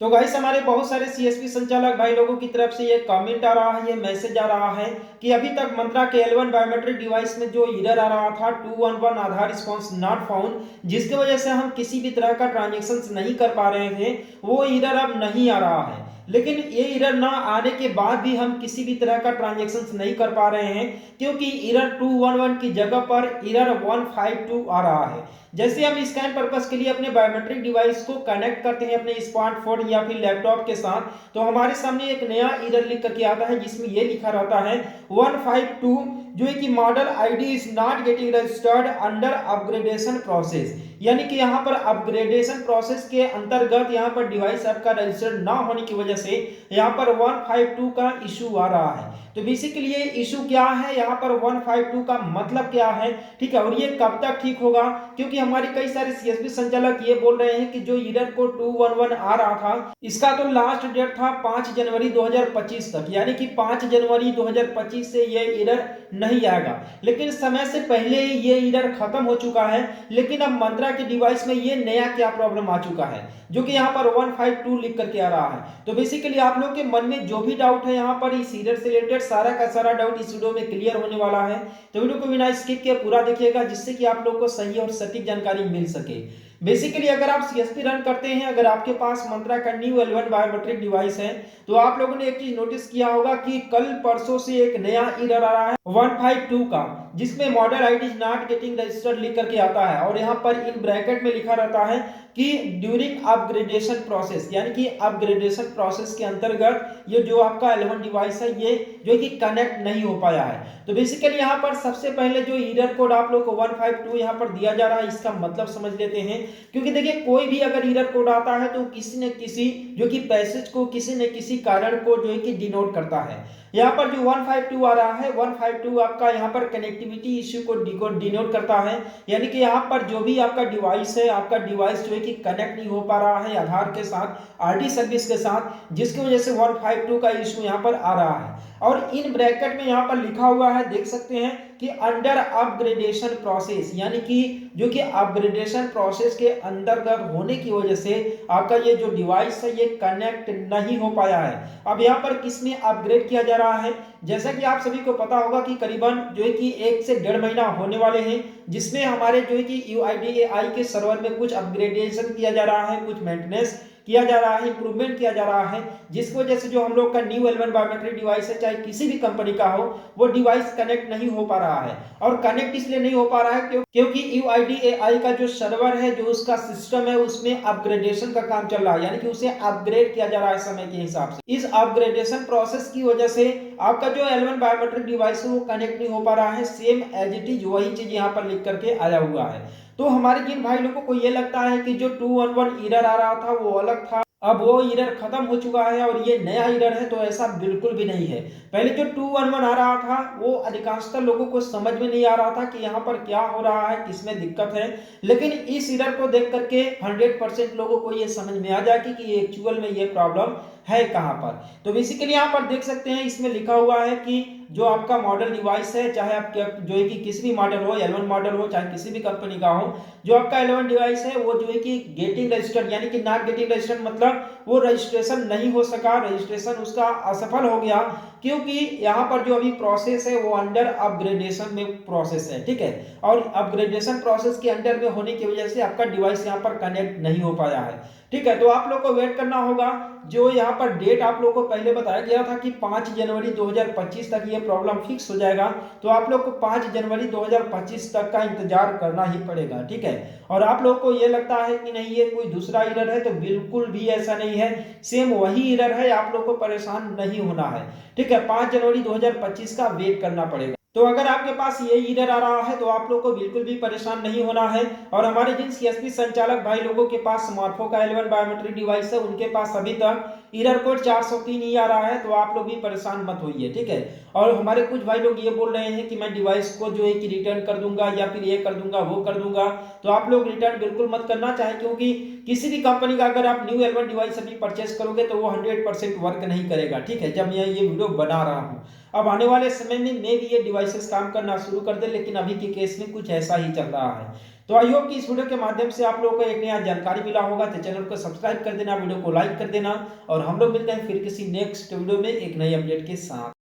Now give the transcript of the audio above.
तो गाइस हमारे बहुत सारे सीएसपी संचालक भाई लोगों की तरफ से ये कमेंट आ रहा है, ये मैसेज आ रहा है कि अभी तक मंत्रा के L1 बायोमेट्रिक डिवाइस में जो एरर आ रहा था 211 आधार रिस्पांस नॉट फाउंड, जिसकी वजह से हम किसी भी तरह का ट्रांजैक्शन नहीं कर पा रहे थे, वो एरर अब नहीं आ रहा है। लेकिन ये एरर ना आने के बाद भी हम किसी भी तरह का ट्रांजैक्शन नहीं कर पा रहे हैं, क्योंकि एरर 211 की जगह पर एरर 152 आ रहा है। जैसे हम स्कैन पर्पस के लिए अपने बायोमेट्रिक डिवाइस को कनेक्ट करते हैं अपने स्मार्टफोन या फिर लैपटॉप के साथ, तो हमारे सामने एक नया एरर लिख करके आता है जिसमें यह लिखा रहता है 152, जो है कि model ID is not getting registered under upgradation process. यानी कि यहाँ पर अपग्रेडेशन प्रोसेस के अंतर्गत यहाँ पर डिवाइस आपका रजिस्टर्ड ना होने की वजह से यहाँ पर 152 का इशू आ रहा है। तो बेसिकली ये इशू क्या है, यहाँ पर 152 का मतलब क्या है, ठीक है, और ये कब तक ठीक होगा, क्योंकि हमारे कई सारे सीएसपी संचालक ये बोल रहे हैं कि जो एरर को 211 आ रहा था, इसका तो लास्ट डेट था 5 जनवरी 2025 तक, यानी कि 5 जनवरी 2025 से ये एरर नहीं आएगा। लेकिन समय से पहले ये एरर खत्म हो चुका है, लेकिन अब मंत्रा के डिवाइस में ये नया क्या प्रॉब्लम आ चुका है, जो कि यहाँ पर 152 लिख करके आ रहा है। तो बेसिकली आप लोग के मन में जो भी डाउट है यहाँ पर इस एरर से रिलेटेड, सारा का सारा डाउट इस वीडियो में क्लियर होने वाला है। तो वीडियो को बिना स्किप किए पूरा देखिएगा, जिससे कि आप लोग को सही और सटीक जानकारी मिल सके। बेसिकली अगर आप सीएसपी रन करते हैं, अगर आपके पास मंत्रा का न्यू L1 बायोमेट्रिक डिवाइस है, तो आप लोगों ने एक चीज नोटिस किया होगा कि कल परसों से एक नया एरर आ रहा है 152 का, जिसमें model ID is not getting registered लिख करके आता है, और यहाँ पर इन ब्रैकेट में लिखा रहता है कि ड्यूरिंग अपग्रेडेशन प्रोसेस, यानी कि अपग्रेडेशन प्रोसेस के अंतर्गत ये जो आपका L1 डिवाइस है ये जो कि कनेक्ट नहीं हो पाया है। तो बेसिकली यहाँ पर सबसे पहले जो एरर कोड आप लोग को 152 यहाँ पर दिया जा रहा है, इसका मतलब समझ लेते हैं। क्योंकि देखिए कोई भी अगर एरर कोड आता है तो किसी न किसी जो कि पैसेज को, किसी न किसी कारण को जो है कि डिनोट करता है। यहाँ पर जो 152 आ रहा है, 152 आपका यहाँ पर कनेक्टिविटी इश्यू को डिनोट करता है, यानी कि यहाँ पर जो भी आपका डिवाइस है, आपका डिवाइस जो है कि कनेक्ट नहीं हो पा रहा है आधार के साथ, आरटी सर्विस के साथ, जिसकी वजह से 152 का इश्यू यहाँ पर आ रहा है। और इन ब्रैकेट में यहाँ पर लिखा हुआ है, देख सकते हैं कि अंडर अपग्रेडेशन प्रोसेस, यानी कि जो कि अपग्रेडेशन प्रोसेस के अंतर्गत होने की वजह से आपका ये जो डिवाइस है ये कनेक्ट नहीं हो पाया है। अब यहाँ पर किसमें अपग्रेड किया जा रहा है, जैसा कि आप सभी को पता होगा कि करीबन जो है कि 1 से 1.5 महीना होने वाले हैं, जिसमें हमारे जो है कि UIDAI के सर्वर में कुछ अपग्रेडेशन किया जा रहा है, कुछ मेंटेनेंस किया जा रहा है, इंप्रूवमेंट किया जा रहा है, जिसकी वजह से जो हम लोग का न्यू L1 बायोमेट्रिक डिवाइस है, चाहे किसी भी कंपनी का हो, वो डिवाइस कनेक्ट नहीं हो पा रहा है। और कनेक्ट इसलिए नहीं हो पा रहा है क्योंकि UIDAI का जो सर्वर है, जो उसका सिस्टम है, उसमें अपग्रेडेशन का काम चल रहा है, यानी कि उसे अपग्रेड किया जा रहा है समय के हिसाब से। इस अपग्रेडेशन प्रोसेस की वजह से आपका जो L1 बायोमेट्रिक डिवाइस है वो कनेक्ट नहीं हो पा रहा है, सेम एज इट इज वही चीज यहाँ पर लिख करके आया हुआ है। तो हमारे जिन भाई लोगों को ये लगता है कि जो 211 एरर आ रहा था वो अलग था, अब वो एरर खत्म हो चुका है और ये नया एरर है, तो ऐसा बिल्कुल भी नहीं है। पहले जो 211 आ रहा था वो अधिकांशतः लोगों को समझ में नहीं आ रहा था कि यहाँ पर क्या हो रहा है, किसमें दिक्कत है, लेकिन इस एरर को देख करके 100% लोगों को ये समझ में आ जाएगी कि एक्चुअल में ये प्रॉब्लम है कहाँ पर। तो बेसिकली यहाँ पर देख सकते हैं, इसमें लिखा हुआ है कि जो आपका मॉडल डिवाइस है, चाहे आप जो है कि किसी भी मॉडल हो, L1 मॉडल हो, चाहे किसी भी कंपनी का हो, जो आपका L1 डिवाइस है वो जो है कि गेटिंग रजिस्टर्ड, यानी कि नॉट गेटिंग रजिस्टर्ड मतलब वो रजिस्ट्रेशन नहीं हो सका, रजिस्ट्रेशन उसका असफल हो गया, क्योंकि यहाँ पर जो अभी प्रोसेस है वो अंडर अपग्रेडेशन में प्रोसेस है, ठीक है, और अपग्रेडेशन प्रोसेस के अंडर में होने की वजह से आपका डिवाइस यहाँ पर कनेक्ट नहीं हो पाया है, ठीक है। तो आप लोग को वेट करना होगा, जो यहाँ पर डेट आप लोग को पहले बताया गया था कि 5 जनवरी 2025 तक ये प्रॉब्लम फिक्स हो जाएगा, तो आप लोग को 5 जनवरी 2025 तक का इंतजार करना ही पड़ेगा, ठीक है। और आप लोग को ये लगता है कि नहीं ये कोई दूसरा एरर है, तो बिल्कुल भी ऐसा नहीं है, सेम वही एरर है, आप लोग को परेशान नहीं होना है, ठीक है। 5 जनवरी 2025 का वेट करना पड़ेगा। तो अगर आपके पास ये एरर आ रहा है तो आप लोग को बिल्कुल भी परेशान नहीं होना है। और हमारे जिन सीएसपी संचालक भाई लोगों के पास स्मार्टफोन का L1 बायोमेट्रिक डिवाइस है, उनके पास अभी तक एरर कोड 403 ही आ रहा है, तो आप लोग भी परेशान मत होइए, ठीक है। और हमारे कुछ भाई लोग ये बोल रहे हैं कि मैं डिवाइस को जो है कि रिटर्न कर दूंगा या फिर ये कर दूंगा वो कर दूंगा, तो आप लोग रिटर्न बिल्कुल मत करना चाहे, क्योंकि किसी भी कंपनी का अगर आप न्यू L1 डिवाइस अभी परचेस करोगे तो वो 100% वर्क नहीं करेगा, ठीक है, जब मैं ये वीडियो बना रहा हूँ। अब आने वाले समय में भी ये डिवाइसेस काम करना शुरू कर दे, लेकिन अभी के केस में कुछ ऐसा ही चल रहा है। तो आई होप कि इस वीडियो के माध्यम से आप लोगों को एक नया जानकारी मिला होगा। तो चैनल को सब्सक्राइब कर देना, वीडियो को लाइक कर देना और हम लोग मिलते हैं फिर किसी नेक्स्ट वीडियो में एक नई अपडेट के साथ।